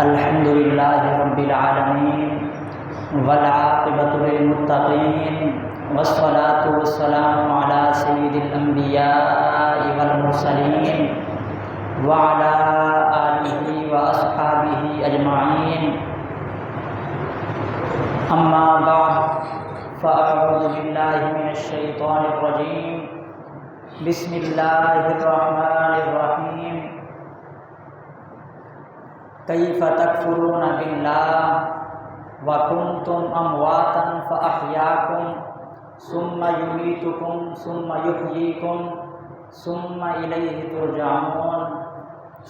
الحمد للہ رب العالمین والعاقبۃ للمتقین والصلاة والسلام علی سید الانبیاء والمرسلین وعلی آلہ واصحابہ اجمعین، اما بعد فاعوذ باللہ من الشیطان الرجیم، بسم اللہ الرحمن الرحیم۔ کیف تکفرون باللہ وکنتم امواتا فاحیاکم ثم یمیتکم ثم یحییکم ثم الیہ ترجعون۔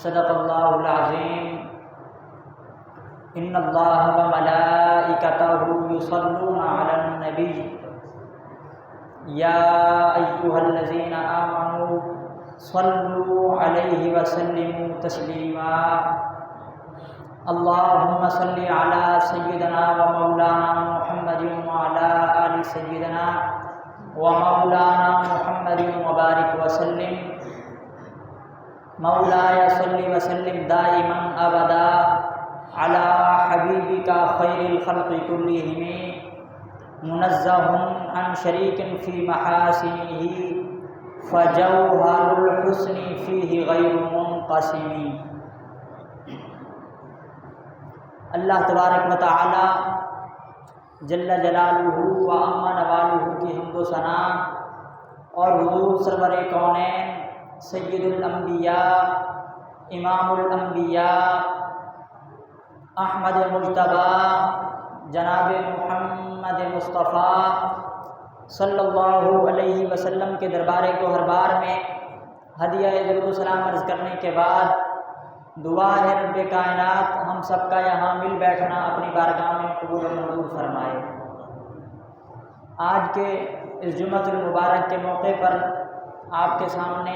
صدق اللہ العظیم۔ ان اللہ وملائکتہ یصلون علی النبی یا ایھا الذین آمنوا صلوا علیہ وسلموا تسلیما۔ اللہم صل علی سیدنا و مولانا محمد وعلی آل سیدنا و مولانا محمد وبارک وسلم۔ مولایا صل وسلم دائما ابدا علی حبیبک خیر الخلق کلہم، منزہ عن شریک فی محاسنہ فجوہر الحسن فیہ غیر منقسم۔ اللہ تبارک و تعالی جل جلالہ و عم نوالہ کی حمد و ثنا اور حضور سرور کونین سید الانبیاء امام الانبیاء احمد مجتبیٰ جناب محمد مصطفیٰ صلی اللہ علیہ وسلم کے دربار گوہربار میں ہدیہ درود و سلام عرض کرنے کے بعد دعا ہے رب کائنات ہم سب کا یہاں مل بیٹھنا اپنی بارگاہ میں قبول و منظور فرمائے۔ آج کے اس جمعۃ المبارک کے موقع پر آپ کے سامنے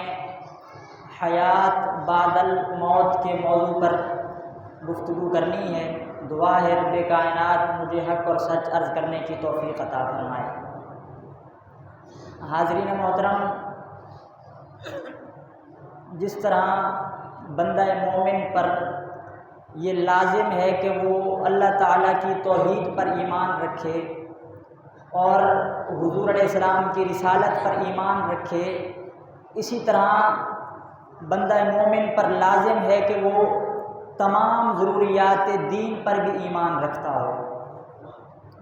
حیات بعد الموت کے موضوع پر گفتگو کرنی ہے۔ دعا ہے رب کائنات مجھے حق اور سچ عرض کرنے کی توفیق عطا فرمائے۔ حاضرین محترم، جس طرح بندہ مومن پر یہ لازم ہے کہ وہ اللہ تعالیٰ کی توحید پر ایمان رکھے اور حضور علیہ السلام کی رسالت پر ایمان رکھے، اسی طرح بندہ مومن پر لازم ہے کہ وہ تمام ضروریات دین پر بھی ایمان رکھتا ہو۔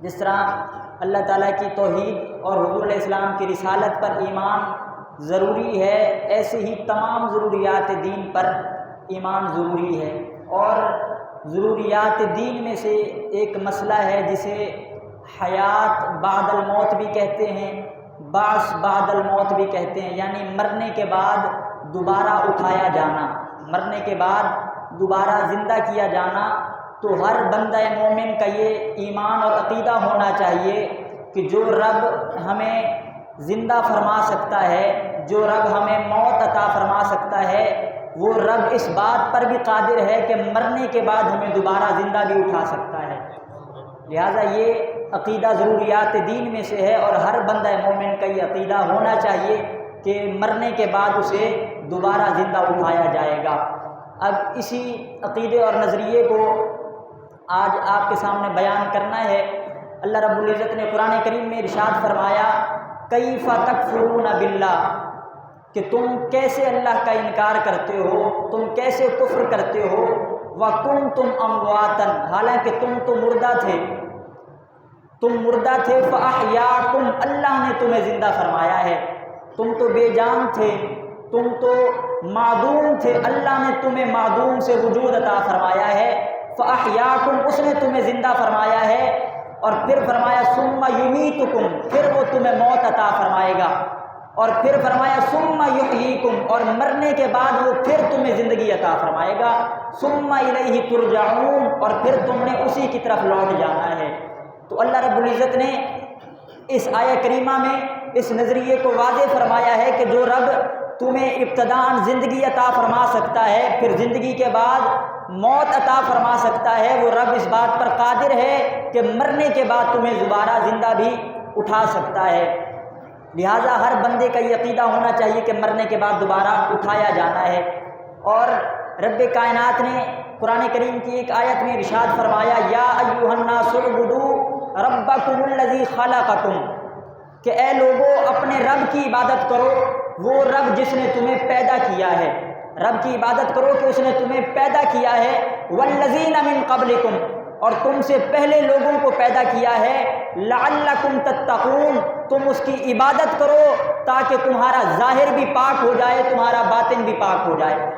جس طرح اللہ تعالیٰ کی توحید اور حضور علیہ السلام کی رسالت پر ایمان ضروری ہے، ایسے ہی تمام ضروریات دین پر ایمان ضروری ہے۔ اور ضروریات دین میں سے ایک مسئلہ ہے جسے حیات بعد الموت بھی کہتے ہیں، بعث بعد الموت بھی کہتے ہیں، یعنی مرنے کے بعد دوبارہ اٹھایا جانا، مرنے کے بعد دوبارہ زندہ کیا جانا۔ تو ہر بندہ مومن کا یہ ایمان اور عقیدہ ہونا چاہیے کہ جو رب ہمیں زندہ فرما سکتا ہے، جو رب ہمیں موت عطا فرما سکتا ہے، وہ رب اس بات پر بھی قادر ہے کہ مرنے کے بعد ہمیں دوبارہ زندہ بھی اٹھا سکتا ہے۔ لہٰذا یہ عقیدہ ضروریات دین میں سے ہے اور ہر بندہ مومن کا یہ عقیدہ ہونا چاہیے کہ مرنے کے بعد اسے دوبارہ زندہ اٹھایا جائے گا۔ اب اسی عقیدے اور نظریے کو آج آپ کے سامنے بیان کرنا ہے۔ اللہ رب العزت نے قرآن کریم میں ارشاد فرمایا، کیف تکفرون باللہ، کہ تم کیسے اللہ کا انکار کرتے ہو، تم کیسے کفر کرتے ہو، وکنتم امواتا، حالانکہ تم تو مردہ تھے، تم مردہ تھے، فاحیاکم، اللہ نے تمہیں زندہ فرمایا ہے، تم تو بے جان تھے، تم تو معدوم تھے، اللہ نے تمہیں معدوم سے وجود عطا فرمایا ہے، فاحیاکم، اس نے تمہیں زندہ فرمایا ہے، اور پھر فرمایا ثم یمیتکم، پھر وہ تمہیں موت عطا فرمائے گا، اور پھر فرمایا ثم یحییکم، اور مرنے کے بعد وہ پھر تمہیں زندگی عطا فرمائے گا، ثم الیہ ترجعون، اور پھر تم نے اسی کی طرف لوٹ جانا ہے۔ تو اللہ رب العزت نے اس آیہ کریمہ میں اس نظریے کو واضح فرمایا ہے کہ جو رب تمہیں ابتداءً زندگی عطا فرما سکتا ہے، پھر زندگی کے بعد موت عطا فرما سکتا ہے، وہ رب اس بات پر قادر ہے کہ مرنے کے بعد تمہیں دوبارہ زندہ بھی اٹھا سکتا ہے۔ لہٰذا ہر بندے کا یہ عقیدہ ہونا چاہیے کہ مرنے کے بعد دوبارہ اٹھایا جانا ہے۔ اور رب کائنات نے قرآن کریم کی ایک آیت میں ارشاد فرمایا یا ایھا الناس اعبدوا ربکم الذی خلقکم، کہ اے لوگو اپنے رب کی عبادت کرو، وہ رب جس نے تمہیں پیدا کیا ہے، رب کی عبادت کرو کہ اس نے تمہیں پیدا کیا ہے، والذین من قبلکم، اور تم سے پہلے لوگوں کو پیدا کیا ہے، لعلکم تتقون، تم اس کی عبادت کرو تاکہ تمہارا ظاہر بھی پاک ہو جائے، تمہارا باطن بھی پاک ہو جائے،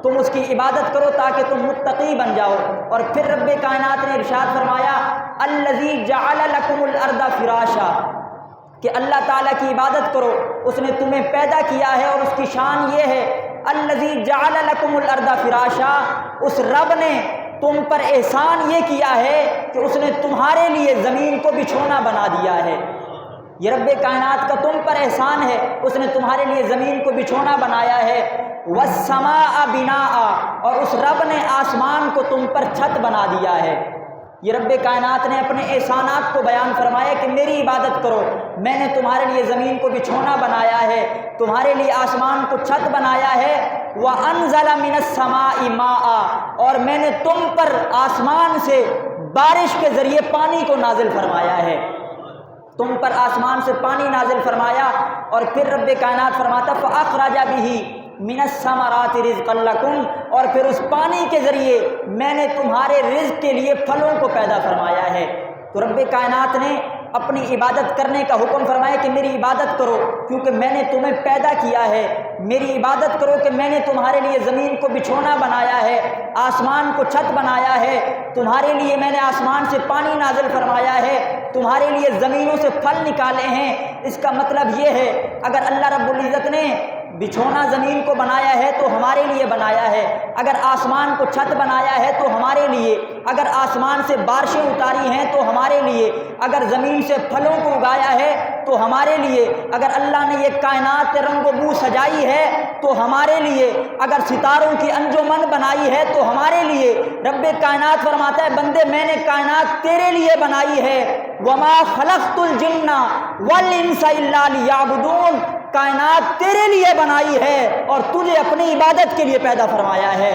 تم اس کی عبادت کرو تاکہ تم متقی بن جاؤ۔ اور پھر رب کائنات نے ارشاد فرمایا الذی جعل لکم الارض فراشا، کہ اللہ تعالیٰ کی عبادت کرو، اس نے تمہیں پیدا کیا ہے، اور اس کی شان یہ ہے الذی جعل لکم الارض فراشا، اس رب نے تم پر احسان یہ کیا ہے کہ اس نے تمہارے لیے زمین کو بچھونا بنا دیا ہے۔ یہ رب کائنات کا تم پر احسان ہے، اس نے تمہارے لیے زمین کو بچھونا بنایا ہے، والسماء بناء، اور اس رب نے آسمان کو تم پر چھت بنا دیا ہے۔ یہ رب کائنات نے اپنے احسانات کو بیان فرمایا کہ میری عبادت کرو، میں نے تمہارے لیے زمین کو بچھونا بنایا ہے، تمہارے لیے آسمان کو چھت بنایا ہے، وَأَنزَلَ مِنَ السَّمَاءِ مَاءً، اور میں نے تم پر آسمان سے بارش کے ذریعے پانی کو نازل فرمایا ہے، تم پر آسمان سے پانی نازل فرمایا۔ اور پھر رب کائنات فرماتا فَأَخْرَجَ بِهِ مِنَ الثَّمَرَاتِ رِزْقًا لَكُمْ، اور پھر اس پانی کے ذریعے میں نے تمہارے رزق کے لیے پھلوں کو پیدا فرمایا ہے۔ تو رب کائنات نے اپنی عبادت کرنے کا حکم فرمایا کہ میری عبادت کرو کیونکہ میں نے تمہیں پیدا کیا ہے، میری عبادت کرو کہ میں نے تمہارے لیے زمین کو بچھونا بنایا ہے، آسمان کو چھت بنایا ہے، تمہارے لیے میں نے آسمان سے پانی نازل فرمایا ہے، تمہارے لیے زمینوں سے پھل نکالے ہیں۔ اس کا مطلب یہ ہے اگر اللہ رب العزت نے بچھونا زمین کو بنایا ہے تو ہمارے لیے بنایا ہے، اگر آسمان کو چھت بنایا ہے تو ہمارے لیے، اگر آسمان سے بارشیں اتاری ہیں تو ہمارے لیے، اگر زمین سے پھلوں کو اگایا ہے تو ہمارے لیے، اگر اللہ نے یہ کائنات رنگ و بو سجائی ہے تو ہمارے لیے، اگر ستاروں کی انجمن بنائی ہے تو ہمارے لیے۔ رب کائنات فرماتا ہے بندے میں نے کائنات تیرے لیے بنائی ہے، وما خلقت الجن والانس الا لیعبدون، کائنات تیرے لیے بنائی ہے اور تجھے اپنی عبادت کے لیے پیدا فرمایا ہے۔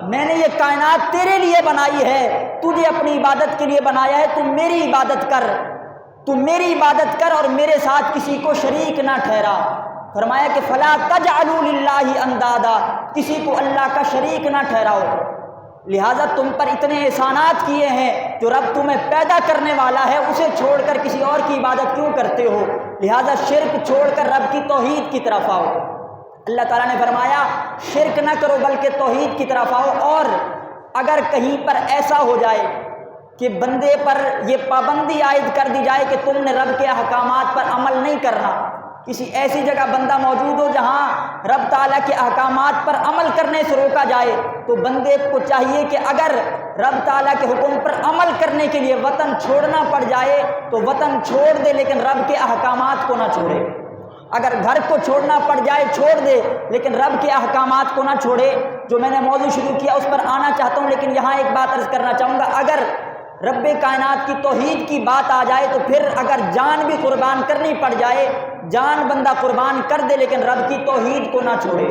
میں نے یہ کائنات تیرے لیے بنائی ہے، تجھے اپنی عبادت کے لیے بنایا ہے، تم میری عبادت کر، تم میری عبادت کر اور میرے ساتھ کسی کو شریک نہ ٹھہرا۔ فرمایا کہ فلا تجعلوا للہ اندادا، کسی کو اللہ کا شریک نہ ٹھہراؤ۔ لہٰذا تم پر اتنے احسانات کیے ہیں، جو رب تمہیں پیدا کرنے والا ہے اسے چھوڑ کر کسی اور کی عبادت کیوں کرتے ہو؟ لہٰذا شرک چھوڑ کر رب کی توحید کی طرف آؤ۔ اللہ تعالیٰ نے فرمایا شرک نہ کرو بلکہ توحید کی طرف آؤ۔ اور اگر کہیں پر ایسا ہو جائے کہ بندے پر یہ پابندی عائد کر دی جائے کہ تم نے رب کے احکامات پر عمل نہیں کرنا، کسی ایسی جگہ بندہ موجود ہو جہاں رب تعالیٰ کے احکامات پر عمل کرنے سے روکا جائے، تو بندے کو چاہیے کہ اگر رب تعالیٰ کے حکم پر عمل کرنے کے لیے وطن چھوڑنا پڑ جائے تو وطن چھوڑ دے لیکن رب کے احکامات کو نہ چھوڑے۔ اگر گھر کو چھوڑنا پڑ جائے چھوڑ دے لیکن رب کے احکامات کو نہ چھوڑے۔ جو میں نے موضوع شروع کیا اس پر آنا چاہتا ہوں، لیکن یہاں ایک بات عرض کرنا چاہوں گا، اگر رب کائنات کی توحید کی بات آ جائے تو پھر اگر جان بھی قربان کرنی پڑ جائے، جان بندہ قربان کر دے لیکن رب کی توحید کو نہ چھوڑے۔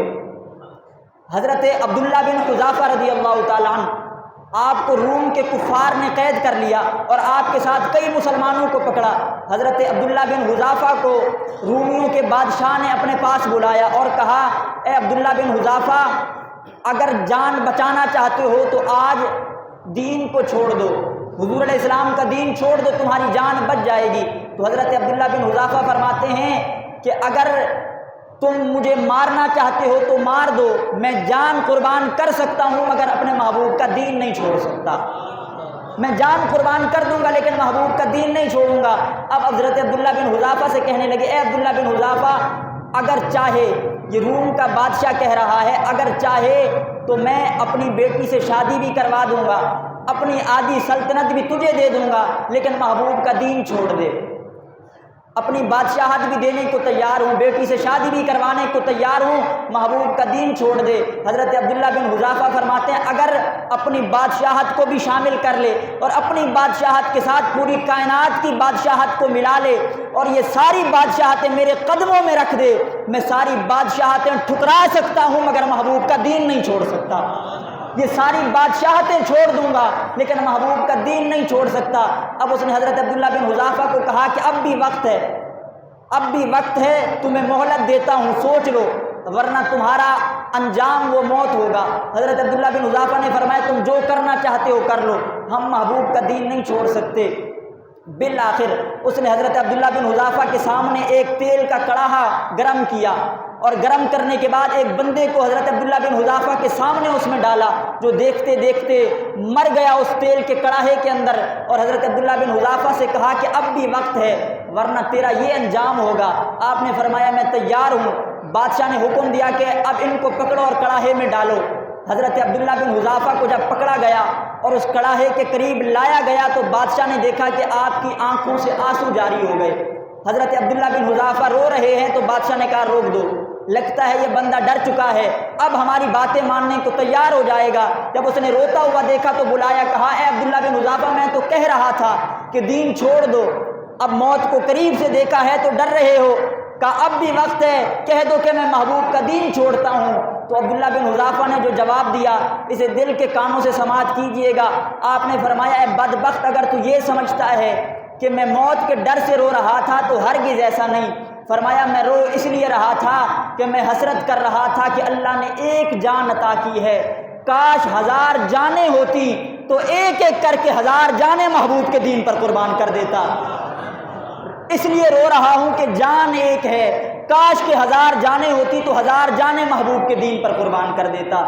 حضرت عبداللہ بن حذافہ رضی اللہ تعالیٰ عنہ، آپ کو روم کے کفار نے قید کر لیا اور آپ کے ساتھ کئی مسلمانوں کو پکڑا۔ حضرت عبداللہ بن حذافہ کو رومیوں کے بادشاہ نے اپنے پاس بلایا اور کہا اے عبداللہ بن حذافہ، اگر جان بچانا چاہتے ہو تو آج دین کو چھوڑ دو، حضور علیہ السلام کا دین چھوڑ دو، تمہاری جان بچ جائے گی۔ تو حضرت عبداللہ بن حذافہ فرماتے ہیں کہ اگر تم مجھے مارنا چاہتے ہو تو مار دو، میں جان قربان کر سکتا ہوں مگر اپنے محبوب کا دین نہیں چھوڑ سکتا۔ میں جان قربان کر دوں گا لیکن محبوب کا دین نہیں چھوڑوں گا۔ اب حضرت عبداللہ بن حذافہ سے کہنے لگے اے عبداللہ بن حذافہ، اگر چاہے، یہ روم کا بادشاہ کہہ رہا ہے، اگر چاہے تو میں اپنی بیٹی سے شادی بھی کروا دوں گا، اپنی آدھی سلطنت بھی تجھے دے دوں گا، لیکن محبوب کا دین چھوڑ دے۔ اپنی بادشاہت بھی دینے کو تیار ہوں، بیٹی سے شادی بھی کروانے کو تیار ہوں، محبوب کا دین چھوڑ دے۔ حضرت عبداللہ بن حذافہ فرماتے ہیں اگر اپنی بادشاہت کو بھی شامل کر لے اور اپنی بادشاہت کے ساتھ پوری کائنات کی بادشاہت کو ملا لے اور یہ ساری بادشاہتیں میرے قدموں میں رکھ دے، میں ساری بادشاہتیں ٹھکرا سکتا ہوں مگر محبوب کا دین نہیں چھوڑ سکتا، یہ ساری بادشاہتیں چھوڑ دوں گا لیکن محبوب کا دین نہیں چھوڑ سکتا۔ اب اس نے حضرت عبداللہ بن حذافہ کو کہا کہ اب بھی وقت ہے، اب بھی وقت ہے، تمہیں مہلت دیتا ہوں، سوچ لو ورنہ تمہارا انجام وہ موت ہوگا۔ حضرت عبداللہ بن حذافہ نے فرمایا تم جو کرنا چاہتے ہو کر لو، ہم محبوب کا دین نہیں چھوڑ سکتے۔ بالآخر اس نے حضرت عبداللہ بن حذافہ کے سامنے ایک تیل کا کڑاہا گرم کیا اور گرم کرنے کے بعد ایک بندے کو حضرت عبداللہ بن حذافہ کے سامنے اس میں ڈالا، جو دیکھتے دیکھتے مر گیا اس تیل کے کڑاہے کے اندر، اور حضرت عبداللہ بن حذافہ سے کہا کہ اب بھی وقت ہے ورنہ تیرا یہ انجام ہوگا۔ آپ نے فرمایا میں تیار ہوں۔ بادشاہ نے حکم دیا کہ اب ان کو پکڑو اور کڑاہے میں ڈالو۔ حضرت عبداللہ بن حذافہ کو جب پکڑا گیا اور اس کڑاہے کے قریب لایا گیا تو بادشاہ نے دیکھا کہ آپ کی آنکھوں سے آنسو جاری ہو گئے۔ حضرت عبداللہ بن حذافہ رو رہے ہیں تو بادشاہ نے کہا روک دو، لگتا ہے یہ بندہ ڈر چکا ہے، اب ہماری باتیں ماننے کو تیار ہو جائے گا۔ جب اس نے روتا ہوا دیکھا تو بلایا، کہا اے عبداللہ بن حذافہ میں تو کہہ رہا تھا کہ دین چھوڑ دو، اب موت کو قریب سے دیکھا ہے تو ڈر رہے ہو، کہا اب بھی وقت ہے، کہہ دو کہ میں محبوب کا دین چھوڑتا ہوں۔ تو عبداللہ بن حذافہ نے جو جواب دیا اسے دل کے کانوں سے سماعت کیجئے گا۔ آپ نے فرمایا اے بدبخت، اگر تو یہ سمجھتا ہے کہ میں موت کے ڈر سے رو رہا تھا تو ہرگز ایسا نہیں۔ فرمایا میں رو اس لیے رہا تھا کہ میں حسرت کر رہا تھا کہ اللہ نے ایک جان عطا کی ہے، کاش 1000 جانیں ہوتی تو ایک ایک کر کے 1000 جانیں محبوب کے دین پر قربان کر دیتا۔ اس لیے رو رہا ہوں کہ جان ایک ہے، کاش کہ 1000 جانیں ہوتی تو 1000 جانیں محبوب کے دین پر قربان کر دیتا۔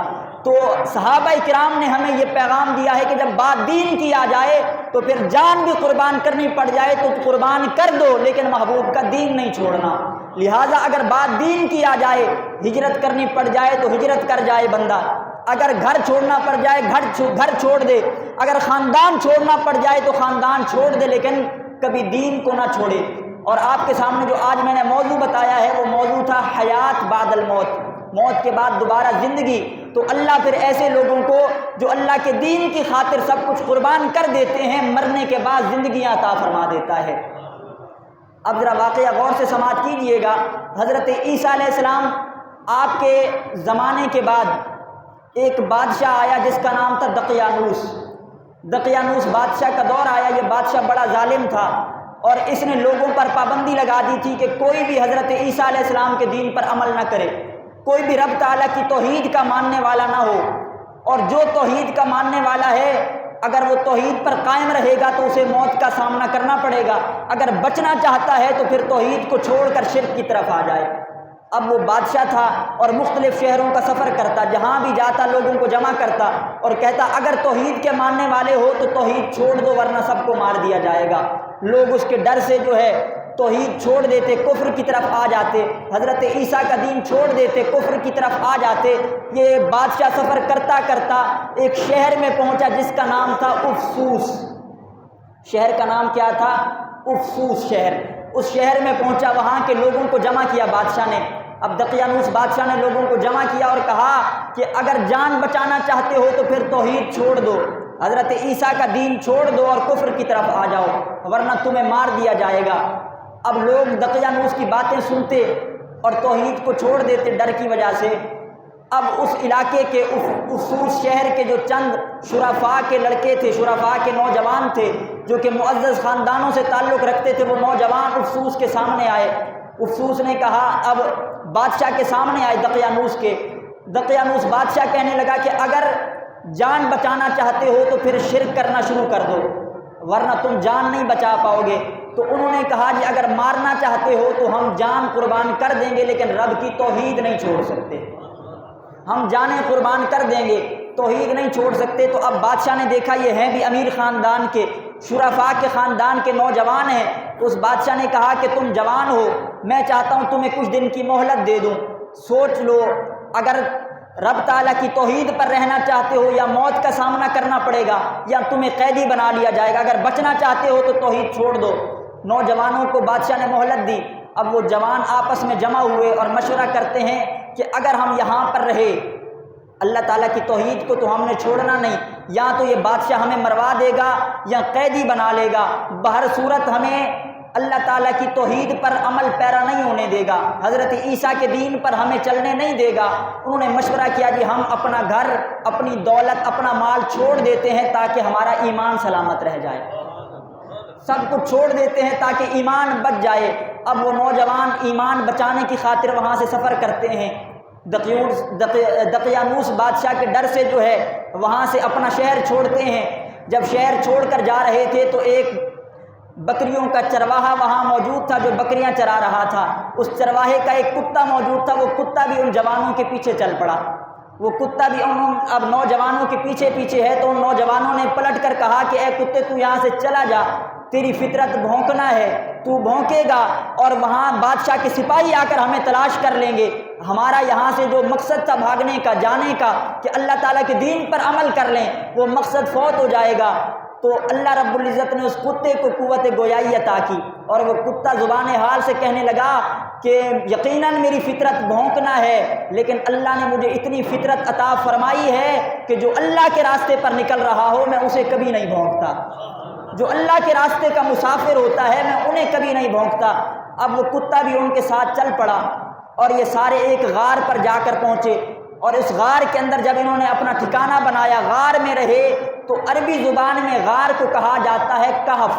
تو صحابہ کرام نے ہمیں یہ پیغام دیا ہے کہ جب بات دین کی آ جائے تو پھر جان بھی قربان کرنی پڑ جائے تو قربان کر دو لیکن محبوب کا دین نہیں چھوڑنا۔ لہٰذا اگر بات دین کی آ جائے، ہجرت کرنی پڑ جائے تو ہجرت کر جائے بندہ، اگر گھر چھوڑنا پڑ جائے گھر چھوڑ دے، اگر خاندان چھوڑنا پڑ جائے تو خاندان چھوڑ دے لیکن کبھی دین کو نہ چھوڑے۔ اور آپ کے سامنے جو آج میں نے موضوع بتایا ہے وہ موضوع تھا حیات بعد الموت، موت کے بعد دوبارہ زندگی۔ تو اللہ پھر ایسے لوگوں کو جو اللہ کے دین کی خاطر سب کچھ قربان کر دیتے ہیں مرنے کے بعد زندگیاں عطا فرما دیتا ہے۔ اب ذرا واقعہ غور سے سماعت کیجئے گا۔ حضرت عیسیٰ علیہ السلام آپ کے زمانے کے بعد ایک بادشاہ آیا جس کا نام تھا دقیانوس بادشاہ کا دور آیا۔ یہ بادشاہ بڑا ظالم تھا اور اس نے لوگوں پر پابندی لگا دی تھی کہ کوئی بھی حضرت عیسیٰ علیہ السلام کے دین پر عمل نہ کرے، کوئی بھی رب تعالیٰ کی توحید کا ماننے والا نہ ہو، اور جو توحید کا ماننے والا ہے اگر وہ توحید پر قائم رہے گا تو اسے موت کا سامنا کرنا پڑے گا، اگر بچنا چاہتا ہے تو پھر توحید کو چھوڑ کر شرک کی طرف آ جائے۔ اب وہ بادشاہ تھا اور مختلف شہروں کا سفر کرتا، جہاں بھی جاتا لوگوں کو جمع کرتا اور کہتا اگر توحید کے ماننے والے ہو تو توحید چھوڑ دو ورنہ سب کو مار دیا جائے گا۔ لوگ اس کے ڈر سے جو ہے توحید چھوڑ دیتے، کفر کی طرف آ جاتے، حضرت عیسیٰ کا دین چھوڑ دیتے، کفر کی طرف آ جاتے۔ یہ بادشاہ سفر کرتا کرتا ایک شہر میں پہنچا جس کا نام تھا افسوس۔ شہر کا نام کیا تھا؟ افسوس شہر۔ اس شہر میں پہنچا، وہاں کے لوگوں کو جمع کیا بادشاہ نے۔ اب دقیانوس بادشاہ نے لوگوں کو جمع کیا اور کہا کہ اگر جان بچانا چاہتے ہو تو پھر توحید چھوڑ دو، حضرت عیسیٰ کا دین چھوڑ دو اور کفر کی طرف آ جاؤ ورنہ تمہیں مار دیا جائے گا۔ اب لوگ دقیانوس کی باتیں سنتے اور توحید کو چھوڑ دیتے ڈر کی وجہ سے۔ اب اس علاقے کے افسوس شہر کے جو چند شرفاء کے لڑکے تھے، شرفاء کے نوجوان تھے جو کہ معزز خاندانوں سے تعلق رکھتے تھے، وہ نوجوان افسوس کے سامنے آئے۔ افسوس نے کہا، اب بادشاہ کے سامنے آئے دقیانوس بادشاہ کہنے لگا کہ اگر جان بچانا چاہتے ہو تو پھر شرک کرنا شروع کر دو ورنہ تم جان نہیں بچا پاؤ گے۔ تو انہوں نے کہا جی اگر مارنا چاہتے ہو تو ہم جان قربان کر دیں گے لیکن رب کی توحید نہیں چھوڑ سکتے، ہم جانیں قربان کر دیں گے، توحید نہیں چھوڑ سکتے۔ تو اب بادشاہ نے دیکھا یہ ہیں بھی امیر خاندان کے، شرفاء کے خاندان کے نوجوان ہیں، تو اس بادشاہ نے کہا کہ تم جوان ہو، میں چاہتا ہوں تمہیں کچھ دن کی مہلت دے دوں، سوچ لو اگر رب تعالیٰ کی توحید پر رہنا چاہتے ہو یا موت کا سامنا کرنا پڑے گا یا تمہیں قیدی بنا لیا جائے گا، اگر بچنا چاہتے ہو تو توحید چھوڑ دو۔ نوجوانوں کو بادشاہ نے مہلت دی۔ اب وہ جوان آپس میں جمع ہوئے اور مشورہ کرتے ہیں کہ اگر ہم یہاں پر رہے اللہ تعالیٰ کی توحید کو تو ہم نے چھوڑنا نہیں، یا تو یہ بادشاہ ہمیں مروا دے گا یا قیدی بنا لے گا، بہر صورت ہمیں اللہ تعالیٰ کی توحید پر عمل پیرا نہیں ہونے دے گا، حضرت عیسیٰ کے دین پر ہمیں چلنے نہیں دے گا۔ انہوں نے مشورہ کیا جی ہم اپنا گھر، اپنی دولت، اپنا مال چھوڑ دیتے ہیں تاکہ ہمارا ایمان سلامت رہ جائے، سب کچھ چھوڑ دیتے ہیں تاکہ ایمان بچ جائے۔ اب وہ نوجوان ایمان بچانے کی خاطر وہاں سے سفر کرتے ہیں، دقیانوس بادشاہ کے ڈر سے جو ہے وہاں سے اپنا شہر چھوڑتے ہیں۔ جب شہر چھوڑ کر جا رہے تھے تو ایک بکریوں کا چرواہا وہاں موجود تھا جو بکریاں چرا رہا تھا۔ اس چرواہے کا ایک کتا موجود تھا، وہ کتا بھی ان جوانوں کے پیچھے چل پڑا۔ وہ کتا بھی اب نوجوانوں کے پیچھے پیچھے ہے تو ان نوجوانوں نے پلٹ کر کہا کہ اے کتے تو یہاں سے چلا جا، تیری فطرت بھونکنا ہے، تو بھونکے گا اور وہاں بادشاہ کے سپاہی آ کر ہمیں تلاش کر لیں گے، ہمارا یہاں سے جو مقصد تھا بھاگنے کا، جانے کا کہ اللہ تعالیٰ کے دین پر عمل کر لیں، وہ مقصد فوت ہو جائے گا۔ تو اللہ رب العزت نے اس کتے کو قوت گویائی عطا کی اور وہ کتا زبان حال سے کہنے لگا کہ یقیناً میری فطرت بھونکنا ہے، لیکن اللہ نے مجھے اتنی فطرت عطا فرمائی ہے کہ جو اللہ کے راستے پر نکل رہا ہو میں اسے کبھی نہیں بھونکتا، جو اللہ کے راستے کا مسافر ہوتا ہے میں انہیں کبھی نہیں بھونکتا۔ اب وہ کتا بھی ان کے ساتھ چل پڑا اور یہ سارے ایک غار پر جا کر پہنچے، اور اس غار کے اندر جب انہوں نے اپنا ٹھکانہ بنایا، غار میں رہے، تو عربی زبان میں غار کو کہا جاتا ہے کہف۔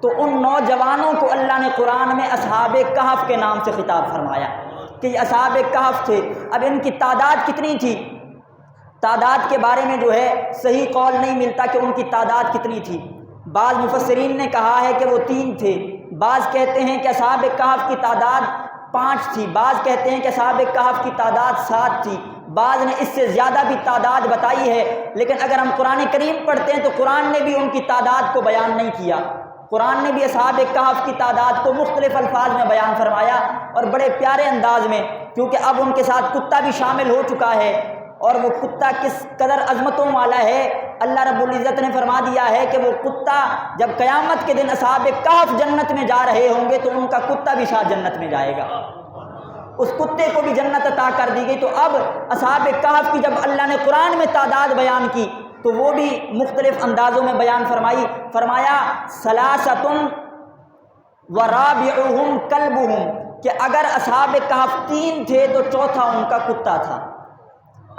تو ان نوجوانوں کو اللہ نے قرآن میں اصحاب کہف کے نام سے خطاب فرمایا کہ یہ اصحاب کہف تھے۔ اب ان کی تعداد کتنی تھی؟ تعداد کے بارے میں جو ہے صحیح قول نہیں ملتا کہ ان کی تعداد کتنی تھی۔ بعض مفسرین نے کہا ہے کہ وہ 3 تھے، بعض کہتے ہیں کہ اصحاب کہف کی تعداد 5 تھی، بعض کہتے ہیں کہ اصحاب کہف کی تعداد 7 تھی، بعض نے اس سے زیادہ بھی تعداد بتائی ہے۔ لیکن اگر ہم قرآن کریم پڑھتے ہیں تو قرآن نے بھی ان کی تعداد کو بیان نہیں کیا، قرآن نے بھی اصحاب کہف کی تعداد کو مختلف الفاظ میں بیان فرمایا اور بڑے پیارے انداز میں، کیونکہ اب ان کے ساتھ کتا بھی شامل ہو چکا ہے، اور وہ کتا کس قدر عظمتوں والا ہے۔ اللہ رب العزت نے فرما دیا ہے کہ وہ کتا جب قیامت کے دن اصحاب کہف جنت میں جا رہے ہوں گے تو ان کا کتا بھی ساتھ جنت میں جائے گا، اس کتے کو بھی جنت عطا کر دی گئی۔ تو اب اصحاب کہف کی جب اللہ نے قرآن میں تعداد بیان کی تو وہ بھی مختلف اندازوں میں بیان فرمایا ثلاثۃ ورابعہم کلبہم، کہ اگر اصحاب کہف 3 تھے تو چوتھا ان کا کتا تھا،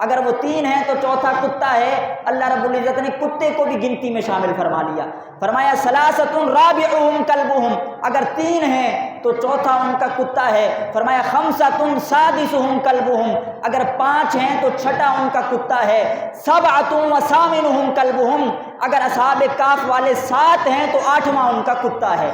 اگر وہ 3 ہیں تو چوتھا کتا ہے۔ اللہ رب العزت نے کتے کو بھی گنتی میں شامل فرما لیا، فرمایا ثلاثۃ رابعہم کلبہم، اگر 3 ہیں تو چوتھا ان کا کتا ہے۔ فرمایا خمسۃ سادسہم کلبہم، اگر 5 ہیں تو چھٹا ان کا کتا ہے۔ سبعۃ وثامنہم کلبہم، اگر اصحاب کہف والے 7 ہیں تو 8واں ان کا کتا ہے۔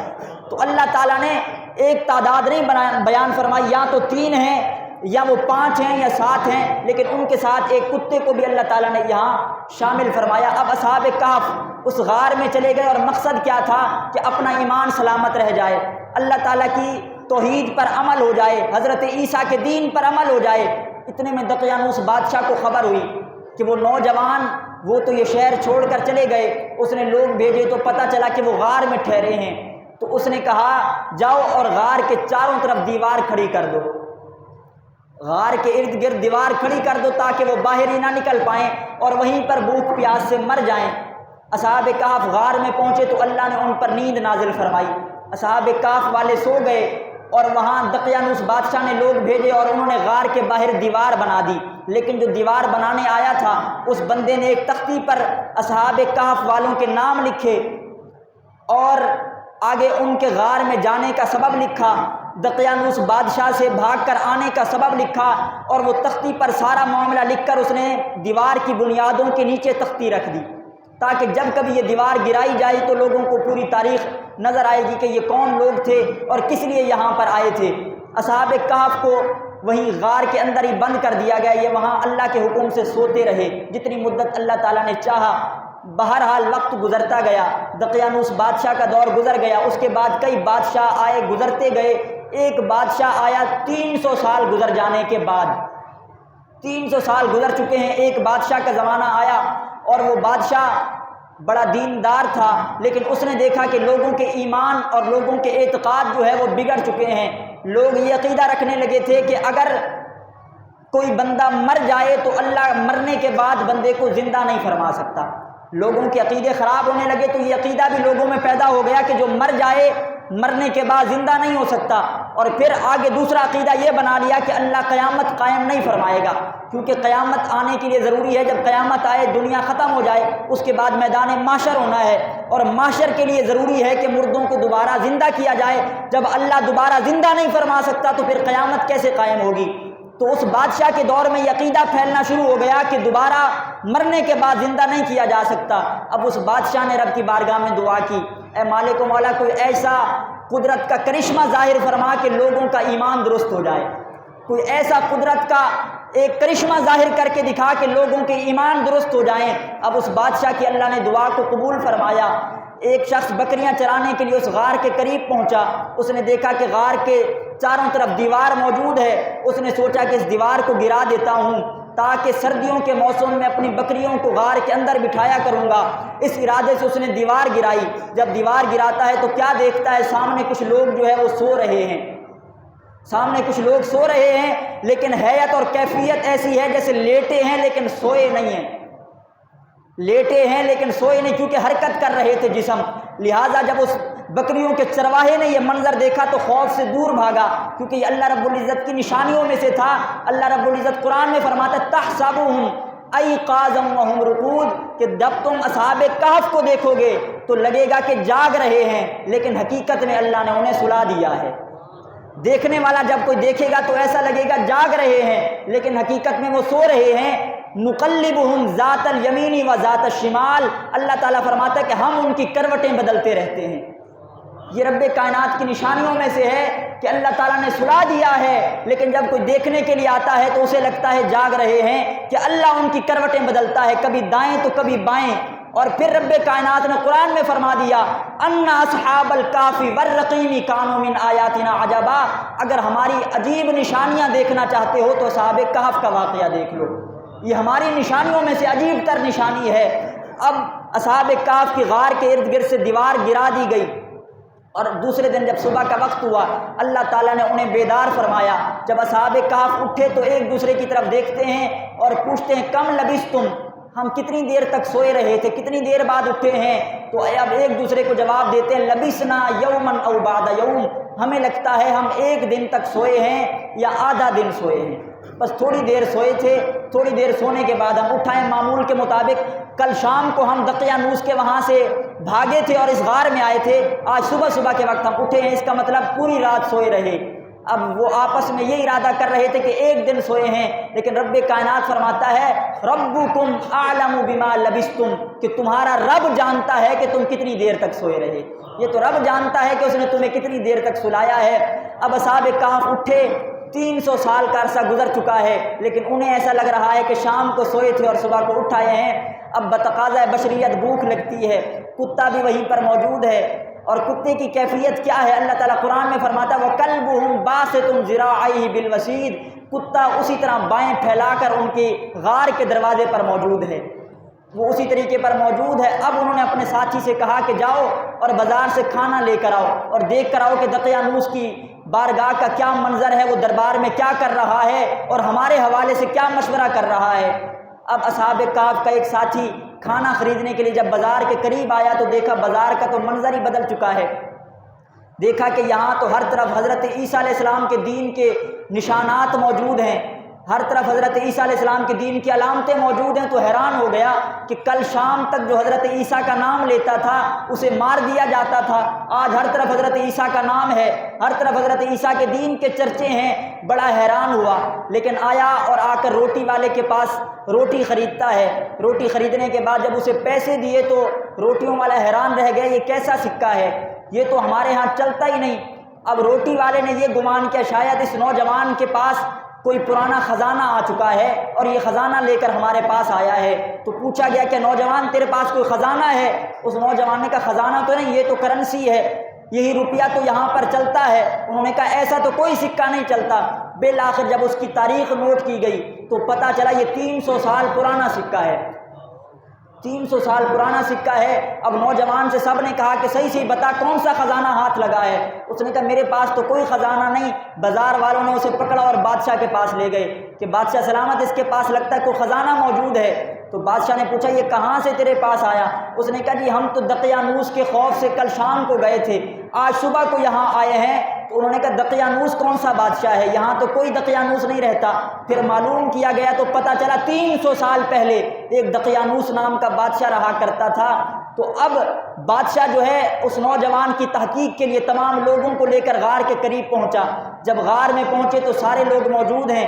تو اللہ تعالیٰ نے ایک تعداد نہیں بیان فرمائی، یا تو 3 ہیں یا وہ 5 ہیں یا 7 ہیں، لیکن ان کے ساتھ ایک کتے کو بھی اللہ تعالیٰ نے یہاں شامل فرمایا۔ اب اصحاب کہف اس غار میں چلے گئے اور مقصد کیا تھا کہ اپنا ایمان سلامت رہ جائے، اللہ تعالیٰ کی توحید پر عمل ہو جائے، حضرت عیسیٰ کے دین پر عمل ہو جائے۔ اتنے میں دقیانوس بادشاہ کو خبر ہوئی کہ وہ نوجوان وہ تو یہ شہر چھوڑ کر چلے گئے، اس نے لوگ بھیجے تو پتہ چلا کہ وہ غار میں ٹھہرے ہیں۔ تو اس نے کہا جاؤ اور غار کے چاروں طرف دیوار کھڑی کر دو، غار کے ارد گرد دیوار کھڑی کر دو تاکہ وہ باہر ہی نہ نکل پائیں اور وہیں پر بھوک پیاس سے مر جائیں۔ اصحاب کہف غار میں پہنچے تو اللہ نے ان پر نیند نازل فرمائی، اصحاب کہف والے سو گئے اور وہاں دقیانوس بادشاہ نے لوگ بھیجے اور انہوں نے غار کے باہر دیوار بنا دی۔ لیکن جو دیوار بنانے آیا تھا اس بندے نے ایک تختی پر اصحاب کہف والوں کے نام لکھے اور آگے ان کے غار میں جانے کا سبب لکھا، دقیانوس بادشاہ سے بھاگ کر آنے کا سبب لکھا، اور وہ تختی پر سارا معاملہ لکھ کر اس نے دیوار کی بنیادوں کے نیچے تختی رکھ دی تاکہ جب کبھی یہ دیوار گرائی جائے تو لوگوں کو پوری تاریخ نظر آئے گی کہ یہ کون لوگ تھے اور کس لیے یہاں پر آئے تھے۔ اصحاب کہف کو وہیں غار کے اندر ہی بند کر دیا گیا، یہ وہاں اللہ کے حکم سے سوتے رہے جتنی مدت اللہ تعالیٰ نے چاہا۔ بہرحال وقت گزرتا گیا، دقیانوس بادشاہ کا دور گزر گیا، اس کے بعد کئی بادشاہ آئے گزرتے گئے، ایک بادشاہ آیا 300 سال گزر جانے کے بعد، 300 سال گزر چکے ہیں، ایک بادشاہ کا زمانہ آیا اور وہ بادشاہ بڑا دیندار تھا، لیکن اس نے دیکھا کہ لوگوں کے ایمان اور لوگوں کے اعتقاد جو ہے وہ بگڑ چکے ہیں۔ لوگ یہ عقیدہ رکھنے لگے تھے کہ اگر کوئی بندہ مر جائے تو اللہ مرنے کے بعد بندے کو زندہ نہیں فرما سکتا، لوگوں کے عقیدے خراب ہونے لگے تو یہ عقیدہ بھی لوگوں میں پیدا ہو گیا کہ جو مر جائے مرنے کے بعد زندہ نہیں ہو سکتا، اور پھر آگے دوسرا عقیدہ یہ بنا لیا کہ اللہ قیامت قائم نہیں فرمائے گا، کیونکہ قیامت آنے کے لیے ضروری ہے جب قیامت آئے دنیا ختم ہو جائے اس کے بعد میدان محشر ہونا ہے، اور محشر کے لیے ضروری ہے کہ مردوں کو دوبارہ زندہ کیا جائے۔ جب اللہ دوبارہ زندہ نہیں فرما سکتا تو پھر قیامت کیسے قائم ہوگی؟ تو اس بادشاہ کے دور میں یہ عقیدہ پھیلنا شروع ہو گیا کہ دوبارہ مرنے کے بعد زندہ نہیں کیا جا سکتا۔ اب اس بادشاہ نے رب کی بارگاہ میں دعا کی، اے مالک و مولا کوئی ایسا قدرت کا کرشمہ ظاہر فرما کہ لوگوں کا ایمان درست ہو جائے، کوئی ایسا قدرت کا ایک کرشمہ ظاہر کر کے دکھا کہ لوگوں کے ایمان درست ہو جائیں۔ اب اس بادشاہ کی اللہ نے دعا کو قبول فرمایا۔ ایک شخص بکریاں چرانے کے لیے اس غار کے قریب پہنچا، اس نے دیکھا کہ غار کے چاروں طرف دیوار موجود ہے، اس نے سوچا کہ اس دیوار کو گرا دیتا ہوں تاکہ سردیوں کے موسم میں اپنی بکریوں کو غار کے اندر بٹھایا کروں گا۔ اس ارادے سے اس نے دیوار گرائی۔ جب دیوار گراتا ہے تو کیا دیکھتا ہے؟ سامنے کچھ لوگ جو ہے وہ سو رہے ہیں، سامنے کچھ لوگ سو رہے ہیں، لیکن حیت اور کیفیت ایسی ہے جیسے لیٹے ہیں لیکن سوئے نہیں ہیں، لیٹے ہیں لیکن سوئے نہیں، کیونکہ حرکت کر رہے تھے جسم۔ لہٰذا جب اس بکریوں کے چرواہے نے یہ منظر دیکھا تو خوف سے دور بھاگا، کیونکہ یہ اللہ رب العزت کی نشانیوں میں سے تھا۔ اللہ رب العزت قرآن میں فرماتا ہے تحسبهم ایقاظا وهم رقود، کہ جب تم اصحاب کہف کو دیکھو گے تو لگے گا کہ جاگ رہے ہیں، لیکن حقیقت میں اللہ نے انہیں سلا دیا ہے۔ دیکھنے والا جب کوئی دیکھے گا تو ایسا لگے گا جاگ رہے ہیں، لیکن حقیقت میں وہ سو رہے ہیں۔ نقلبهم ذات الیمین و ذات الشمال، اللہ تعالیٰ فرماتا ہے کہ ہم ان کی کروٹیں بدلتے رہتے ہیں۔ یہ رب کائنات کی نشانیوں میں سے ہے کہ اللہ تعالیٰ نے سلا دیا ہے، لیکن جب کوئی دیکھنے کے لیے آتا ہے تو اسے لگتا ہے جاگ رہے ہیں، کہ اللہ ان کی کروٹیں بدلتا ہے، کبھی دائیں تو کبھی بائیں۔ اور پھر رب کائنات نے قرآن میں فرما دیا ان اصحاب الکہف والرقیم کانوا من آیاتنا عجبا، اگر ہماری عجیب نشانیاں دیکھنا چاہتے ہو تو اصحاب کہف کا واقعہ دیکھ لو، یہ ہماری نشانیوں میں سے عجیب تر نشانی ہے۔ اب اصحاب کہف کی غار کے ارد گرد سے دیوار گرا دی گئی، اور دوسرے دن جب صبح کا وقت ہوا اللہ تعالیٰ نے انہیں بیدار فرمایا۔ جب اصحاب کہف اٹھے تو ایک دوسرے کی طرف دیکھتے ہیں اور پوچھتے ہیں کم لبثتم، ہم کتنی دیر تک سوئے رہے تھے، کتنی دیر بعد اٹھے ہیں؟ تو اب ایک دوسرے کو جواب دیتے ہیں لبثنا یوما او بعد یوم، ہمیں لگتا ہے ہم ایک دن تک سوئے ہیں یا آدھا دن سوئے ہیں، بس تھوڑی دیر سوئے تھے، تھوڑی دیر سونے کے بعد ہم اٹھائیں معمول کے مطابق۔ کل شام کو ہم دقیانوس کے وہاں سے بھاگے تھے اور اس غار میں آئے تھے، آج صبح کے وقت ہم اٹھے ہیں، اس کا مطلب پوری رات سوئے رہے۔ اب وہ آپس میں یہ ارادہ کر رہے تھے کہ ایک دن سوئے ہیں، لیکن رب کائنات فرماتا ہے ربکم اعلم بما لبثتم، کہ تمہارا رب جانتا ہے کہ تم کتنی دیر تک سوئے رہے، یہ تو رب جانتا ہے کہ اس نے تمہیں کتنی دیر تک سلایا ہے۔ اب اصحاب کہف اٹھے، 300 سال کا عرصہ گزر چکا ہے، لیکن انہیں ایسا لگ رہا ہے کہ شام کو سوئے تھے اور صبح کو اٹھ آئے ہیں۔ اب بتقاضۂ بشریت بھوک لگتی ہے، کتا بھی وہیں پر موجود ہے، اور کتے کی کیفیت کیا ہے؟ اللہ تعالیٰ قرآن میں فرماتا ہے وَكَلْبُهُمْ بَاسِطٌ ذِرَاعَيْهِ بِالْوَسِيدِ، کتا اسی طرح بائیں پھیلا کر ان کی غار کے دروازے پر موجود ہے، وہ اسی طریقے پر موجود ہے۔ اب انہوں نے اپنے ساتھی سے کہا کہ جاؤ اور بازار سے کھانا لے کر آؤ اور دیکھ کر آؤ کہ دقیانوس کی بارگاہ کا کیا منظر ہے، وہ دربار میں کیا کر رہا ہے اور ہمارے حوالے سے کیا مشورہ کر رہا ہے۔ اب اصحاب کہف کا ایک ساتھی کھانا خریدنے کے لیے جب بازار کے قریب آیا تو دیکھا بازار کا تو منظر ہی بدل چکا ہے، دیکھا کہ یہاں تو ہر طرف حضرت عیسیٰ علیہ السلام کے دین کے نشانات موجود ہیں، ہر طرف حضرت عیسیٰ علیہ السلام کے دین کی علامتیں موجود ہیں۔ تو حیران ہو گیا کہ کل شام تک جو حضرت عیسیٰ کا نام لیتا تھا اسے مار دیا جاتا تھا، آج ہر طرف حضرت عیسیٰ کا نام ہے، ہر طرف حضرت عیسیٰ کے دین کے چرچے ہیں۔ بڑا حیران ہوا، لیکن آیا اور آ کر روٹی والے کے پاس روٹی خریدتا ہے۔ روٹی خریدنے کے بعد جب اسے پیسے دیے تو روٹیوں والا حیران رہ گیا، یہ کیسا سکہ ہے، یہ تو ہمارے ہاں چلتا ہی نہیں۔ اب روٹی والے نے یہ گمان کیا شاید اس نوجوان کے پاس کوئی پرانا خزانہ آ چکا ہے اور یہ خزانہ لے کر ہمارے پاس آیا ہے۔ تو پوچھا گیا کہ نوجوان تیرے پاس کوئی خزانہ ہے؟ اس نوجوان نے کہا خزانہ تو نہیں، یہ تو کرنسی ہے، یہی روپیہ تو یہاں پر چلتا ہے۔ انہوں نے کہا ایسا تو کوئی سکہ نہیں چلتا۔ بالآخر جب اس کی تاریخ نوٹ کی گئی تو پتہ چلا یہ 300 سال پرانا سکہ ہے، 300 سال پرانا سکہ ہے۔ اب نوجوان سے سب نے کہا کہ صحیح بتا کون سا خزانہ ہاتھ لگا ہے؟ اس نے کہا میرے پاس تو کوئی خزانہ نہیں۔ بازار والوں نے اسے پکڑا اور بادشاہ کے پاس لے گئے کہ بادشاہ سلامت، اس کے پاس لگتا ہے کوئی خزانہ موجود ہے۔ تو بادشاہ نے پوچھا یہ کہاں سے تیرے پاس آیا؟ اس نے کہا جی ہم تو دقیانوس کے خوف سے کل شام کو گئے تھے، آج صبح کو یہاں آئے ہیں۔ تو انہوں نے کہا دقیانوس کون سا بادشاہ ہے؟ یہاں تو کوئی دقیانوس نہیں رہتا۔ پھر معلوم کیا گیا تو پتہ چلا 300 سال پہلے ایک دقیانوس نام کا بادشاہ رہا کرتا تھا۔ تو اب بادشاہ جو ہے اس نوجوان کی تحقیق کے لیے تمام لوگوں کو لے کر غار کے قریب پہنچا۔ جب غار میں پہنچے تو سارے لوگ موجود ہیں۔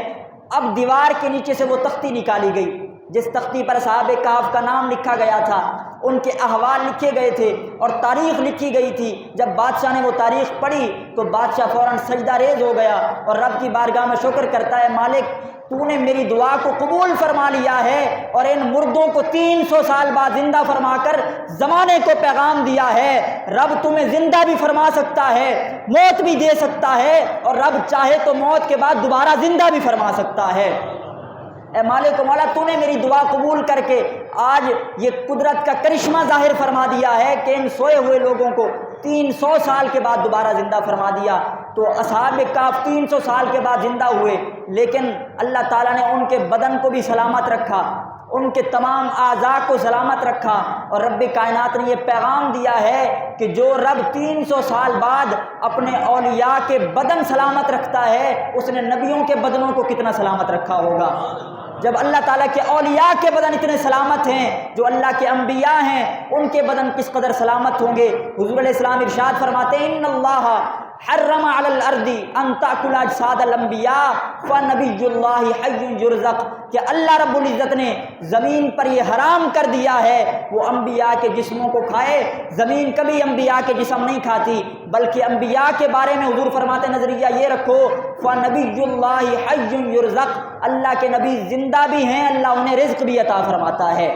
اب دیوار کے نیچے سے وہ تختی نکالی گئی جس تختی پر اصحاب کہف کا نام لکھا گیا تھا، ان کے احوال لکھے گئے تھے اور تاریخ لکھی گئی تھی۔ جب بادشاہ نے وہ تاریخ پڑھی تو بادشاہ فوراً سجدہ ریز ہو گیا اور رب کی بارگاہ میں شکر کرتا ہے، مالک تو نے میری دعا کو قبول فرما لیا ہے اور ان مردوں کو 300 سال بعد زندہ فرما کر زمانے کو پیغام دیا ہے۔ رب تمہیں زندہ بھی فرما سکتا ہے، موت بھی دے سکتا ہے، اور رب چاہے تو موت کے بعد دوبارہ زندہ بھی فرما سکتا ہے۔ اے مالک و مولا تو نے میری دعا قبول کر کے آج یہ قدرت کا کرشمہ ظاہر فرما دیا ہے کہ ان سوئے ہوئے لوگوں کو 300 سال کے بعد دوبارہ زندہ فرما دیا۔ تو اصحاب کہف 300 سال کے بعد زندہ ہوئے، لیکن اللہ تعالیٰ نے ان کے بدن کو بھی سلامت رکھا، ان کے تمام اعضاء کو سلامت رکھا، اور رب کائنات نے یہ پیغام دیا ہے کہ جو رب 300 سال بعد اپنے اولیاء کے بدن سلامت رکھتا ہے اس نے نبیوں کے بدنوں کو کتنا سلامت رکھا ہوگا۔ جب اللہ تعالیٰ کے اولیاء کے بدن اتنے سلامت ہیں، جو اللہ کے انبیاء ہیں ان کے بدن کس قدر سلامت ہوں گے۔ حضور علیہ السلام ارشاد فرماتے ہیں ان اللہ حرم علی الارض ان تاکل اجساد الانبیاء فنبی اللہ حی یرزق، کہ اللہ رب العزت نے زمین پر یہ حرام کر دیا ہے وہ انبیاء کے جسموں کو کھائے۔ زمین کبھی انبیاء کے جسم نہیں کھاتی، بلکہ انبیاء کے بارے میں حضور فرماتے نظریہ یہ رکھو فنبی اللہ حی یرزق، اللہ کے نبی زندہ بھی ہیں، اللہ انہیں رزق بھی عطا فرماتا ہے۔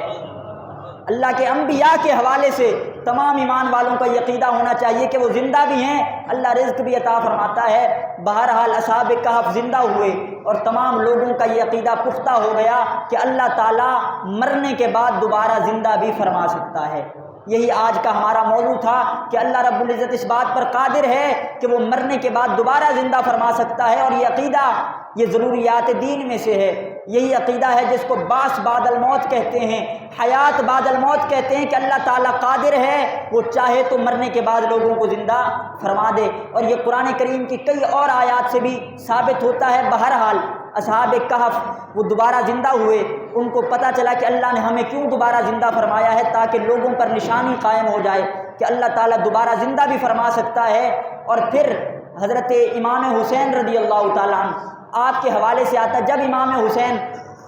اللہ کے انبیاء کے حوالے سے تمام ایمان والوں کا یہ عقیدہ ہونا چاہیے کہ وہ زندہ بھی ہیں، اللہ رزق بھی عطا فرماتا ہے۔ بہرحال اصحاب کہف زندہ ہوئے اور تمام لوگوں کا یہ عقیدہ پختہ ہو گیا کہ اللہ تعالیٰ مرنے کے بعد دوبارہ زندہ بھی فرما سکتا ہے۔ یہی آج کا ہمارا موضوع تھا کہ اللہ رب العزت اس بات پر قادر ہے کہ وہ مرنے کے بعد دوبارہ زندہ فرما سکتا ہے، اور یہ عقیدہ یہ ضروریات دین میں سے ہے۔ یہی عقیدہ ہے جس کو بعث بعد الموت کہتے ہیں، حیات بعد الموت کہتے ہیں، کہ اللہ تعالیٰ قادر ہے وہ چاہے تو مرنے کے بعد لوگوں کو زندہ فرما دے، اور یہ قرآن کریم کی کئی اور آیات سے بھی ثابت ہوتا ہے۔ بہرحال اصحاب کہف وہ دوبارہ زندہ ہوئے، ان کو پتہ چلا کہ اللہ نے ہمیں کیوں دوبارہ زندہ فرمایا ہے، تاکہ لوگوں پر نشانی قائم ہو جائے کہ اللہ تعالیٰ دوبارہ زندہ بھی فرما سکتا ہے۔ اور پھر حضرت امام حسین رضی اللہ تعالیٰ عنہ آپ کے حوالے سے آتا، جب امام حسین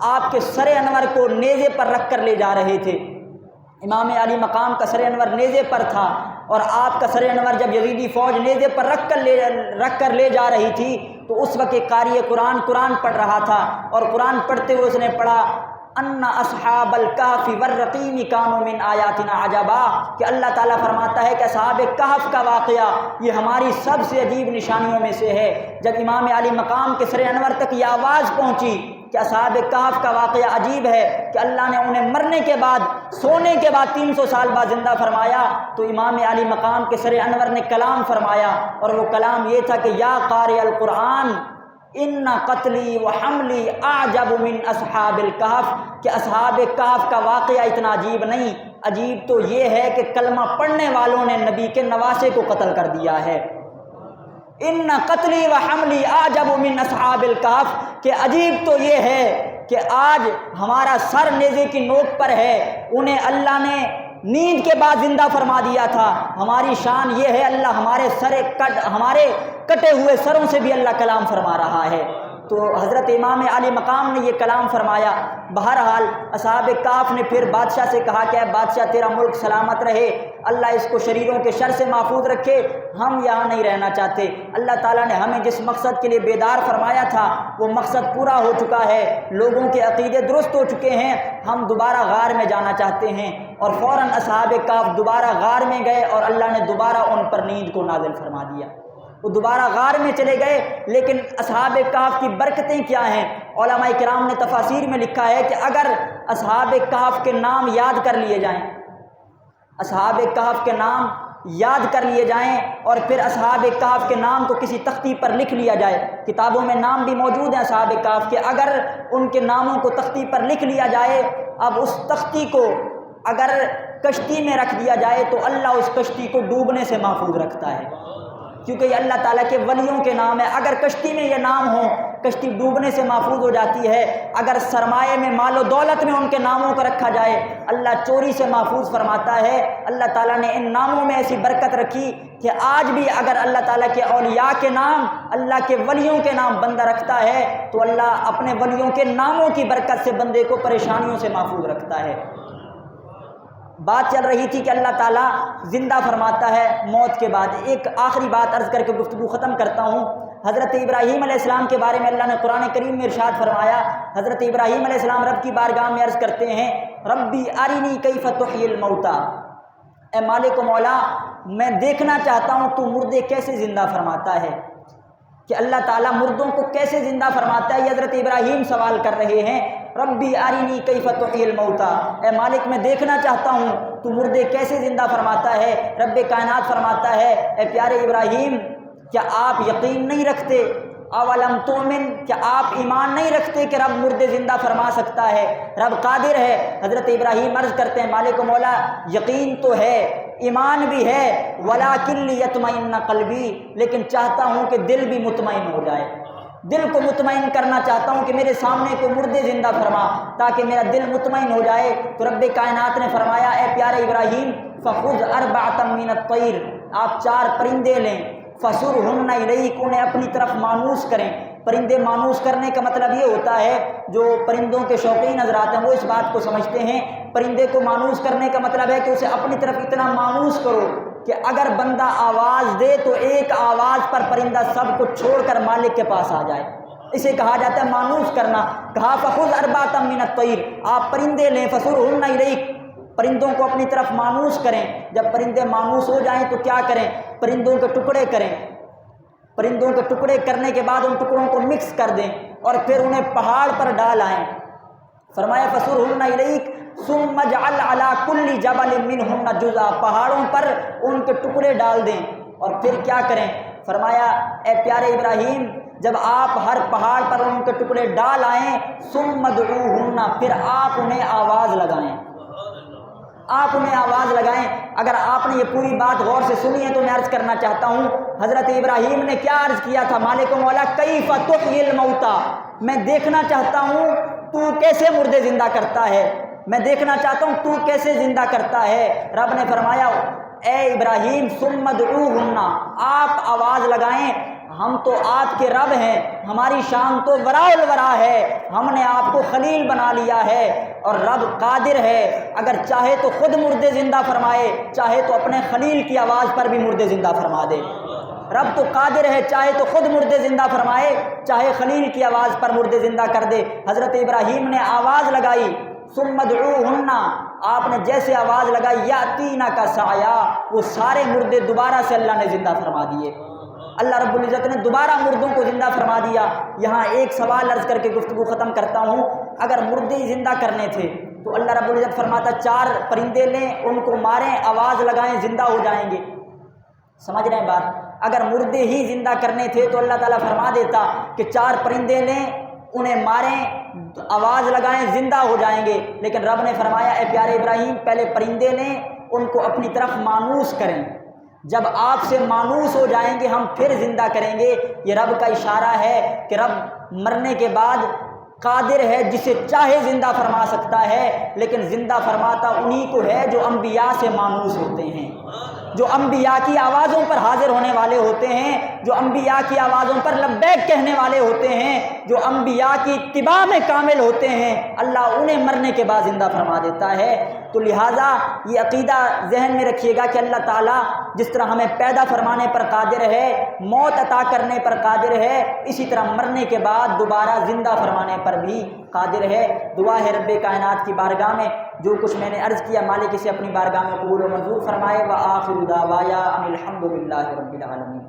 آپ کے سر انور کو نیزے پر رکھ کر لے جا رہے تھے، امام علی مقام کا سر انور نیزے پر تھا، اور آپ کا سر انور جب یزیدی فوج نیزے پر رکھ کر لے جا رہی تھی تو اس وقت ایک قاری قرآن پڑھ رہا تھا، اور قرآن پڑھتے ہوئے اس نے پڑھا ان اصحاب الکہف والرقیم کانوا من آیاتنا عجبا، کہ اللہ تعالیٰ فرماتا ہے کہ اصحاب کہف کا واقعہ یہ ہماری سب سے عجیب نشانیوں میں سے ہے۔ جب امام علی مقام کے سر انور تک یہ آواز پہنچی کہ اصحاب کہف کا واقعہ عجیب ہے کہ اللہ نے انہیں مرنے کے بعد سونے کے بعد 300 سال بعد زندہ فرمایا، تو امام علی مقام کے سر انور نے کلام فرمایا، اور وہ کلام یہ تھا کہ یا قاری القرآن ان قتلی و حملی اعجب من اصحاب الکہف، کہ اصحاب کہف کا واقعہ اتنا عجیب نہیں، عجیب تو یہ ہے کہ کلمہ پڑھنے والوں نے نبی کے نواسے کو قتل کر دیا ہے۔ ان قتلی و حملی اعجب من اصحاب الکہف، کہ عجیب تو یہ ہے کہ آج ہمارا سر نیزے کی نوک پر ہے، انہیں اللہ نے نیند کے بعد زندہ فرما دیا تھا۔ ہماری شان یہ ہے اللہ ہمارے کٹے ہوئے سروں سے بھی اللہ کلام فرما رہا ہے۔ تو حضرت امام علی مقام نے یہ کلام فرمایا۔ بہرحال اصحاب کہف نے پھر بادشاہ سے کہا کہ اے بادشاہ تیرا ملک سلامت رہے، اللہ اس کو شریروں کے شر سے محفوظ رکھے، ہم یہاں نہیں رہنا چاہتے۔ اللہ تعالیٰ نے ہمیں جس مقصد کے لیے بیدار فرمایا تھا وہ مقصد پورا ہو چکا ہے، لوگوں کے عقیدے درست ہو چکے ہیں، ہم دوبارہ غار میں جانا چاہتے ہیں۔ اور فوراً اصحاب کہف دوبارہ غار میں گئے اور اللہ نے دوبارہ ان پر نیند کو نازل فرما دیا، وہ دوبارہ غار میں چلے گئے۔ لیکن اصحاب کہف کی برکتیں کیا ہیں؟ علماء کرام نے تفاسیر میں لکھا ہے کہ اگر اصحاب کہف کے نام یاد کر لیے جائیں، اصحاب کہف کے نام یاد کر لیے جائیں اور پھر اصحاب کہف کے نام کو کسی تختی پر لکھ لیا جائے، کتابوں میں نام بھی موجود ہیں اصحاب کہف کے، اگر ان کے ناموں کو تختی پر لکھ لیا جائے اب اس تختی کو اگر کشتی میں رکھ دیا جائے تو اللہ اس کشتی کو ڈوبنے سے محفوظ رکھتا ہے، کیونکہ یہ اللہ تعالیٰ کے ولیوں کے نام ہے۔ اگر کشتی میں یہ نام ہو، کشتی ڈوبنے سے محفوظ ہو جاتی ہے۔ اگر سرمایے میں، مال و دولت میں ان کے ناموں کو رکھا جائے، اللہ چوری سے محفوظ فرماتا ہے۔ اللہ تعالیٰ نے ان ناموں میں ایسی برکت رکھی کہ آج بھی اگر اللہ تعالیٰ کے اولیاء کے نام، اللہ کے ولیوں کے نام بندہ رکھتا ہے تو اللہ اپنے ولیوں کے ناموں کی برکت سے بندے کو پریشانیوں سے محفوظ رکھتا ہے۔ بات چل رہی تھی کہ اللہ تعالیٰ زندہ فرماتا ہے موت کے بعد۔ ایک آخری بات عرض کر کے گفتگو ختم کرتا ہوں۔ حضرت ابراہیم علیہ السلام کے بارے میں اللہ نے قرآن کریم میں ارشاد فرمایا۔ حضرت ابراہیم علیہ السلام رب کی بارگاہ میں عرض کرتے ہیں، ربی ارنی کیف تحیی الموتیٰ، اے مالک و مولا میں دیکھنا چاہتا ہوں تو مردے کیسے زندہ فرماتا ہے، کہ اللہ تعالیٰ مردوں کو کیسے زندہ فرماتا ہے۔ یہ حضرت ابراہیم سوال کر رہے ہیں، ربی ارنی کیف تحیی الموتیٰ، اے مالک میں دیکھنا چاہتا ہوں تو مردے کیسے زندہ فرماتا ہے۔ رب کائنات فرماتا ہے، اے پیارے ابراہیم کیا آپ یقین نہیں رکھتے، اولم تؤمن، کیا آپ ایمان نہیں رکھتے کہ رب مردے زندہ فرما سکتا ہے، رب قادر ہے۔ حضرت ابراہیم عرض کرتے ہیں، مالک و مولا یقین تو ہے، ایمان بھی ہے، ولکن لیطمئن قلبی، لیکن چاہتا ہوں کہ دل بھی مطمئن ہو جائے، دل کو مطمئن کرنا چاہتا ہوں کہ میرے سامنے کو مردے زندہ فرما تاکہ میرا دل مطمئن ہو جائے۔ تو رب کائنات نے فرمایا، اے پیارے ابراہیم فخذ اربعۃ من الطیر، آپ 4 پرندے لیں، فصرہن الیک، انہیں اپنی طرف مانوس کریں۔ پرندے مانوس کرنے کا مطلب یہ ہوتا ہے، جو پرندوں کے شوقین حضرات ہیں وہ اس بات کو سمجھتے ہیں، پرندے کو مانوس کرنے کا مطلب ہے کہ اسے اپنی طرف اتنا مانوس کرو کہ اگر بندہ آواز دے تو ایک آواز پر پرندہ سب کو چھوڑ کر مالک کے پاس آ جائے، اسے کہا جاتا ہے مانوس کرنا۔ کہا فخذ اربعۃ من الطیر، آپ پرندے لیں، فصرہن الیک، پرندوں کو اپنی طرف مانوس کریں۔ جب پرندے مانوس ہو جائیں تو کیا کریں، پرندوں کے ٹکڑے کریں، پرندوں کے ٹکڑے کرنے کے بعد ان ٹکڑوں کو مکس کر دیں اور پھر انہیں پہاڑ پر ڈال آئیں۔ فرمایا فصرہن الیک ثم اجعل علی کل جبل منہن جزءا، پہاڑوں پر ان کے ٹکڑے ڈال دیں اور پھر کیا کریں۔ فرمایا اے پیارے ابراہیم جب آپ ہر پہاڑ پر ان کے ٹکڑے ڈال آئیں، ثم ادعوہن، پھر آپ انہیں آواز لگائیں، آپ انہیں آواز لگائیں۔ اگر آپ نے یہ پوری بات غور سے سنی ہے تو میں عرض کرنا چاہتا ہوں، حضرت ابراہیم نے کیا عرض کیا تھا، مالک و مولا کیف تحیی الموتیٰ، میں دیکھنا چاہتا ہوں تو کیسے مردے زندہ کرتا ہے، میں دیکھنا چاہتا ہوں تو کیسے زندہ کرتا ہے۔ رب نے فرمایا اے ابراہیم ثم ادعوہن، آپ آواز لگائیں، ہم تو آپ کے رب ہیں، ہماری شان تو وراء الورا ہے، ہم نے آپ کو خلیل بنا لیا ہے اور رب قادر ہے، اگر چاہے تو خود مردے زندہ فرمائے، چاہے تو اپنے خلیل کی آواز پر بھی مردے زندہ فرما دے۔ رب تو قادر ہے، چاہے تو خود مردے زندہ فرمائے، چاہے خلیل کی آواز پر مردے زندہ کر دے۔ حضرت ابراہیم نے آواز لگائی، ثم ادعوہن، آپ نے جیسے آواز لگائی، یاتینک سعیا، وہ سارے مردے دوبارہ سے اللہ نے زندہ فرما دیے۔ اللہ رب العزت نے دوبارہ مردوں کو زندہ فرما دیا۔ یہاں ایک سوال عرض کر کے گفتگو ختم کرتا ہوں، اگر مردے ہی زندہ کرنے تھے تو اللہ رب العزت فرماتا 4 پرندے لیں، ان کو ماریں، آواز لگائیں، زندہ ہو جائیں گے۔ سمجھ رہے ہیں بات؟ اگر مردے ہی زندہ کرنے تھے تو اللہ تعالیٰ فرما دیتا کہ 4 پرندے لیں، انہیں ماریں، آواز لگائیں، زندہ ہو جائیں گے۔ لیکن رب نے فرمایا اے پیارے ابراہیم پہلے پرندے لیں، ان کو اپنی طرف مانوس کریں، جب آپ سے مانوس ہو جائیں گے ہم پھر زندہ کریں گے۔ یہ رب کا اشارہ ہے کہ رب مرنے کے بعد قادر ہے، جسے چاہے زندہ فرما سکتا ہے، لیکن زندہ فرماتا انہی کو ہے جو انبیاء سے مانوس ہوتے ہیں، جو انبیاء کی آوازوں پر حاضر ہونے والے ہوتے ہیں، جو انبیاء کی آوازوں پر لبیک کہنے والے ہوتے ہیں، جو انبیاء کی اتباع میں کامل ہوتے ہیں، اللہ انہیں مرنے کے بعد زندہ فرما دیتا ہے۔ تو لہٰذا یہ عقیدہ ذہن میں رکھیے گا کہ اللہ تعالیٰ جس طرح ہمیں پیدا فرمانے پر قادر ہے، موت عطا کرنے پر قادر ہے، اسی طرح مرنے کے بعد دوبارہ زندہ فرمانے پر بھی قادر ہے۔ دعا ہے رب کائنات کی بارگاہ میں جو کچھ میں نے عرض کیا مالک اسے اپنی بارگاہ میں قبول و منظور فرمائے۔ وآخر دعوایا ان الحمد للہ رب العالمین۔